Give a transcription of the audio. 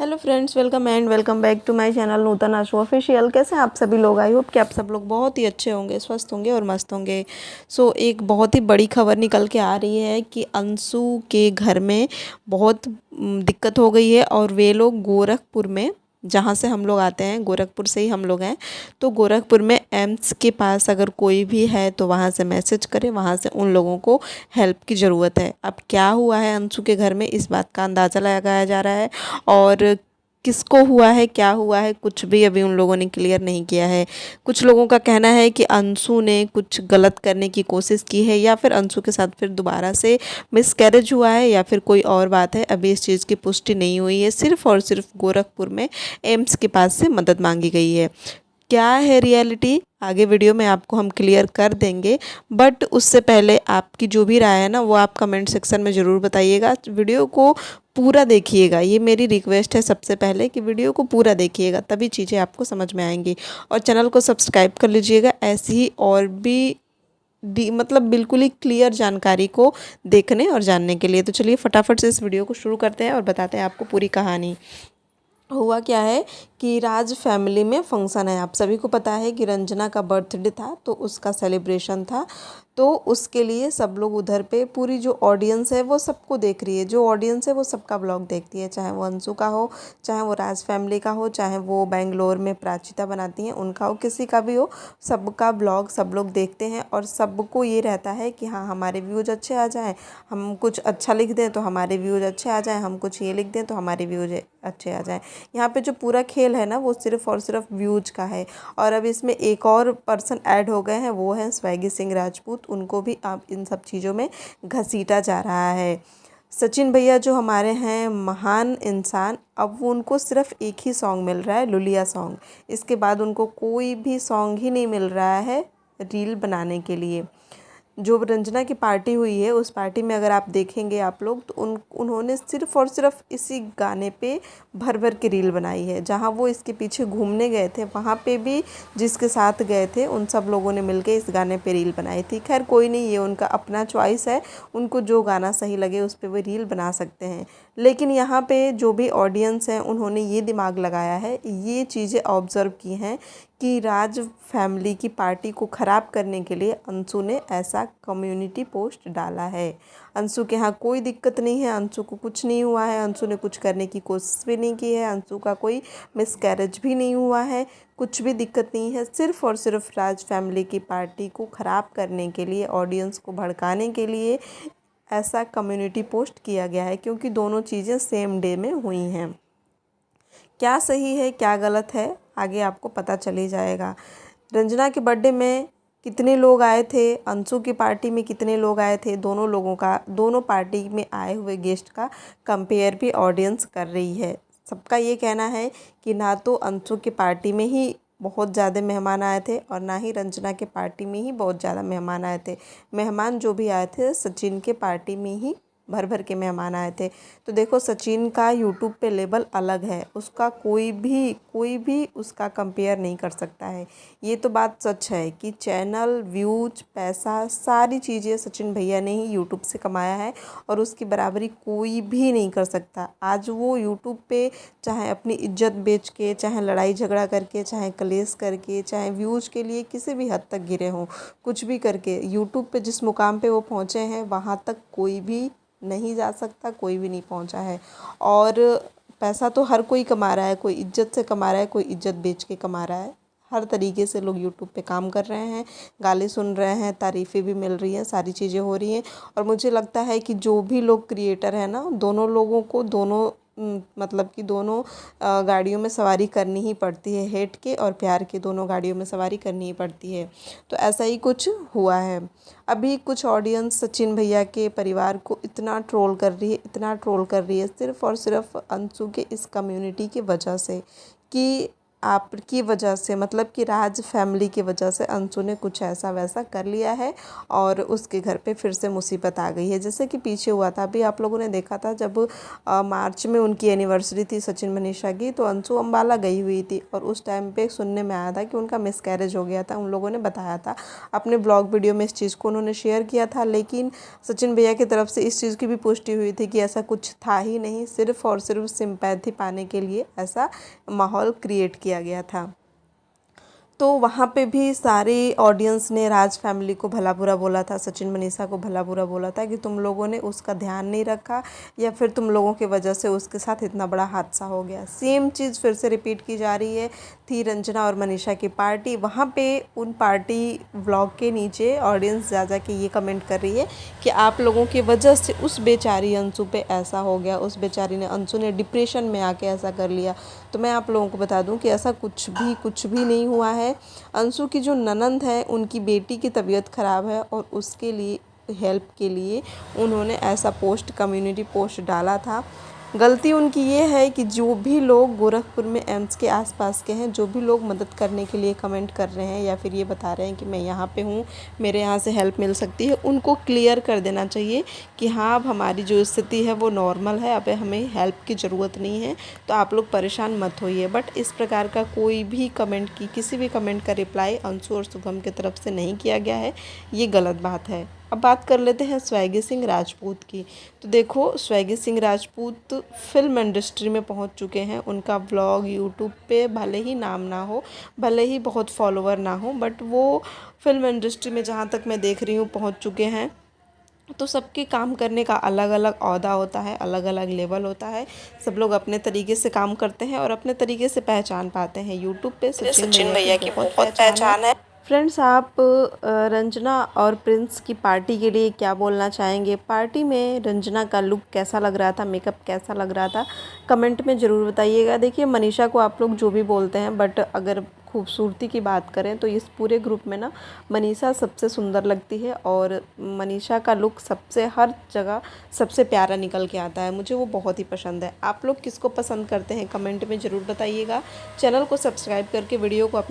Hello friends, welcome and welcome back to my channel Nutan Ashu official. कैसे हैं आप सभी लोग? आई होप कि आप सब लोग बहुत ही अच्छे होंगे, स्वस्थ होंगे और मस्त होंगे। एक बहुत ही बड़ी खबर निकल के आ रही है कि अंशु के घर में बहुत दिक्कत हो गई है और वे लोग गोरखपुर में, जहाँ से हम लोग आते हैं, गोरखपुर से ही हम लोग हैं, तो गोरखपुर में एम्स के पास अगर कोई भी है तो वहाँ से मैसेज करें, वहाँ से उन लोगों को हेल्प की ज़रूरत है। अब क्या हुआ है अंशु के घर में, इस बात का अंदाज़ा लगाया जा रहा है और किसको हुआ है, क्या हुआ है, कुछ भी अभी उन लोगों ने क्लियर नहीं किया है। कुछ लोगों का कहना है कि अंशु ने कुछ गलत करने की कोशिश की है या फिर अंशु के साथ फिर दोबारा से मिसकैरेज हुआ है या फिर कोई और बात है। अभी इस चीज़ की पुष्टि नहीं हुई है। सिर्फ और सिर्फ गोरखपुर में एम्स के पास से मदद मांगी गई है। क्या है रियलिटी, आगे वीडियो में आपको हम क्लियर कर देंगे। बट उससे पहले आपकी जो भी राय है ना, वो आप कमेंट सेक्शन में ज़रूर बताइएगा। वीडियो को पूरा देखिएगा, ये मेरी रिक्वेस्ट है सबसे पहले कि वीडियो को पूरा देखिएगा, तभी चीज़ें आपको समझ में आएंगी। और चैनल को सब्सक्राइब कर लीजिएगा ऐसी ही और भी मतलब बिल्कुल ही क्लियर जानकारी को देखने और जानने के लिए। तो चलिए फटाफट से इस वीडियो को शुरू करते हैं और बताते हैं आपको पूरी कहानी। हुआ क्या है कि राज फैमिली में फंक्शन है। आप सभी को पता है कि रंजना का बर्थडे था, तो उसका सेलिब्रेशन था। तो उसके लिए सब लोग उधर पे, पूरी जो ऑडियंस है वो सबको देख रही है। जो ऑडियंस है वो सबका ब्लॉग देखती है, चाहे वो अंशु का हो, चाहे वो राज फैमिली का हो, चाहे वो बेंगलोर में प्राचिता बनाती हैं उनका हो, किसी का भी हो, सबका ब्लॉग सब लोग देखते हैं। और सबको ये रहता है कि हाँ, हमारे व्यूज़ अच्छे आ जाएँ, हम कुछ अच्छा लिख दें तो हमारे व्यूज़ अच्छे आ जाएँ, हम कुछ ये लिख दें तो हमारे व्यूज़ अच्छे आ जाएँ। यहाँ पे जो पूरा खेल है ना, वो सिर्फ़ और सिर्फ व्यूज का है। और अब इसमें एक और पर्सन ऐड हो गए हैं, वो हैं स्वैगी सिंह राजपूत। उनको भी अब इन सब चीज़ों में घसीटा जा रहा है। सचिन भैया जो हमारे हैं महान इंसान, अब वो उनको सिर्फ एक ही सॉन्ग मिल रहा है, लुलिया सॉन्ग। इसके बाद उनको कोई भी सॉन्ग ही नहीं मिल रहा है रील बनाने के लिए। जो रंजना की पार्टी हुई है, उस पार्टी में अगर आप देखेंगे आप लोग, तो उन्होंने सिर्फ़ और सिर्फ इसी गाने पे भर भर के रील बनाई है। जहाँ वो इसके पीछे घूमने गए थे, वहाँ पे भी जिसके साथ गए थे उन सब लोगों ने मिलके इस गाने पे रील बनाई थी। खैर कोई नहीं, ये उनका अपना चॉइस है, उनको जो गाना सही लगे उस पर वो रील बना सकते हैं। लेकिन यहाँ पे जो भी ऑडियंस है, उन्होंने ये दिमाग लगाया है, ये चीज़ें ऑब्ज़र्व की हैं कि राज फैमिली की पार्टी को ख़राब करने के लिए अंशु ने ऐसा कम्युनिटी पोस्ट डाला है। अंशु के यहाँ कोई दिक्कत नहीं है, अंशु को कुछ नहीं हुआ है, अंशु ने कुछ करने की कोशिश भी नहीं की है, अंशु का कोई मिसकैरेज भी नहीं हुआ है, कुछ भी दिक्कत नहीं है। सिर्फ़ और सिर्फ राज फैमिली की पार्टी को ख़राब करने के लिए, ऑडियंस को भड़काने के लिए ऐसा कम्युनिटी पोस्ट किया गया है, क्योंकि दोनों चीज़ें सेम डे में हुई हैं। क्या सही है क्या गलत है, आगे आपको पता चल ही जाएगा। रंजना के बर्थडे में कितने लोग आए थे, अंशु की पार्टी में कितने लोग आए थे, दोनों लोगों का, दोनों पार्टी में आए हुए गेस्ट का कंपेयर भी ऑडियंस कर रही है। सबका ये कहना है कि ना तो अंशु की पार्टी में ही बहुत ज़्यादा मेहमान आए थे और ना ही रंजना के पार्टी में ही बहुत ज़्यादा मेहमान आए थे। मेहमान जो भी आए थे, सचिन के पार्टी में ही भर भर के मेहमान आए थे। तो देखो, सचिन का यूट्यूब पे लेवल अलग है, उसका कोई भी उसका कंपेयर नहीं कर सकता है। ये तो बात सच है कि चैनल, व्यूज, पैसा, सारी चीज़ें सचिन भैया ने ही यूट्यूब से कमाया है और उसकी बराबरी कोई भी नहीं कर सकता। आज वो यूट्यूब पे चाहे अपनी इज्जत बेच के, चाहे लड़ाई झगड़ा करके, चाहे कलेश करके, चाहे व्यूज के लिए किसी भी हद तक गिरे हों, कुछ भी करके यूट्यूब पे जिस मुकाम पे वो पहुँचे हैं, वहाँ तक कोई भी नहीं जा सकता, कोई भी नहीं पहुंचा है। और पैसा तो हर कोई कमा रहा है, कोई इज्जत से कमा रहा है, कोई इज्जत बेच के कमा रहा है। हर तरीके से लोग यूट्यूब पे काम कर रहे हैं, गाली सुन रहे हैं, तारीफ़ें भी मिल रही हैं, सारी चीज़ें हो रही हैं। और मुझे लगता है कि जो भी लोग क्रिएटर हैं ना, दोनों लोगों को दोनों मतलब कि दोनों गाड़ियों में सवारी करनी ही पड़ती है। हेट के और प्यार के दोनों गाड़ियों में सवारी करनी ही पड़ती है। तो ऐसा ही कुछ हुआ है। अभी कुछ ऑडियंस सचिन भैया के परिवार को इतना ट्रोल कर रही है, इतना ट्रोल कर रही है, सिर्फ़ और सिर्फ अंशु के इस कम्युनिटी की वजह से, कि आपकी वजह से, मतलब कि राज फैमिली की वजह से अंशु ने कुछ ऐसा वैसा कर लिया है और उसके घर पे फिर से मुसीबत आ गई है। जैसे कि पीछे हुआ था, अभी आप लोगों ने देखा था जब मार्च में उनकी एनिवर्सरी थी सचिन मनीषा की, तो अंशु अम्बाला गई हुई थी और उस टाइम पे सुनने में आया था कि उनका मिसकैरेज हो गया था। उन लोगों ने बताया था अपने ब्लॉग वीडियो में, इस चीज़ को उन्होंने शेयर किया था, लेकिन सचिन भैया की तरफ से इस चीज़ की भी पुष्टि हुई थी कि ऐसा कुछ था ही नहीं, सिर्फ और सिर्फ सिंपैथी पाने के लिए ऐसा माहौल क्रिएट किया गया था। तो वहाँ पे भी सारी ऑडियंस ने राज फैमिली को भला बुरा बोला था, सचिन मनीषा को भला बुरा बोला था कि तुम लोगों ने उसका ध्यान नहीं रखा या फिर तुम लोगों की वजह से उसके साथ इतना बड़ा हादसा हो गया। सेम चीज़ फिर से रिपीट की जा रही है। थी रंजना और मनीषा की पार्टी, वहाँ पे उन पार्टी व्लॉग के नीचे ऑडियंस जा के ये कमेंट कर रही है कि आप लोगों की वजह से उस बेचारी अंशु पे ऐसा हो गया, उस बेचारी ने, अंशु ने डिप्रेशन में आके ऐसा कर लिया। तो मैं आप लोगों को बता दूं कि ऐसा कुछ भी नहीं हुआ है। अंशु की जो ननंद है, उनकी बेटी की तबीयत ख़राब है और उसके लिए हेल्प के लिए उन्होंने ऐसा पोस्ट, कम्युनिटी पोस्ट डाला था। गलती उनकी ये है कि जो भी लोग गोरखपुर में एम्स के आसपास के हैं, जो भी लोग मदद करने के लिए कमेंट कर रहे हैं या फिर ये बता रहे हैं कि मैं यहाँ पे हूँ, मेरे यहाँ से हेल्प मिल सकती है, उनको क्लियर कर देना चाहिए कि हाँ, अब हमारी जो स्थिति है वो नॉर्मल है, अब हमें हेल्प की ज़रूरत नहीं है, तो आप लोग परेशान मत होइए। बट इस प्रकार का कोई भी कमेंट की, किसी भी कमेंट का रिप्लाई अंशु और शुभम की तरफ से नहीं किया गया है, ये गलत बात है। अब बात कर लेते हैं स्वैगी सिंह राजपूत की। तो देखो, स्वैगी सिंह राजपूत फिल्म इंडस्ट्री में पहुंच चुके हैं। उनका व्लॉग यूट्यूब पे भले ही नाम ना हो, भले ही बहुत फॉलोवर ना हो, बट वो फिल्म इंडस्ट्री में जहां तक मैं देख रही हूँ पहुंच चुके हैं। तो सबके काम करने का अलग अलग ओहदा होता है, अलग अलग लेवल होता है। सब लोग अपने तरीके से काम करते हैं और अपने तरीके से पहचान पाते हैं। यूट्यूब पे सचिन भैया की बहुत पहचान है। फ्रेंड्स, आप रंजना और प्रिंस की पार्टी के लिए क्या बोलना चाहेंगे? पार्टी में रंजना का लुक कैसा लग रहा था, मेकअप कैसा लग रहा था, कमेंट में ज़रूर बताइएगा। देखिए, मनीषा को आप लोग जो भी बोलते हैं, बट अगर खूबसूरती की बात करें तो इस पूरे ग्रुप में ना मनीषा सबसे सुंदर लगती है और मनीषा का लुक सबसे, हर जगह सबसे प्यारा निकल के आता है। मुझे वो बहुत ही पसंद है। आप लोग किसको पसंद करते हैं, कमेंट में ज़रूर बताइएगा। चैनल को सब्सक्राइब करके वीडियो को अपना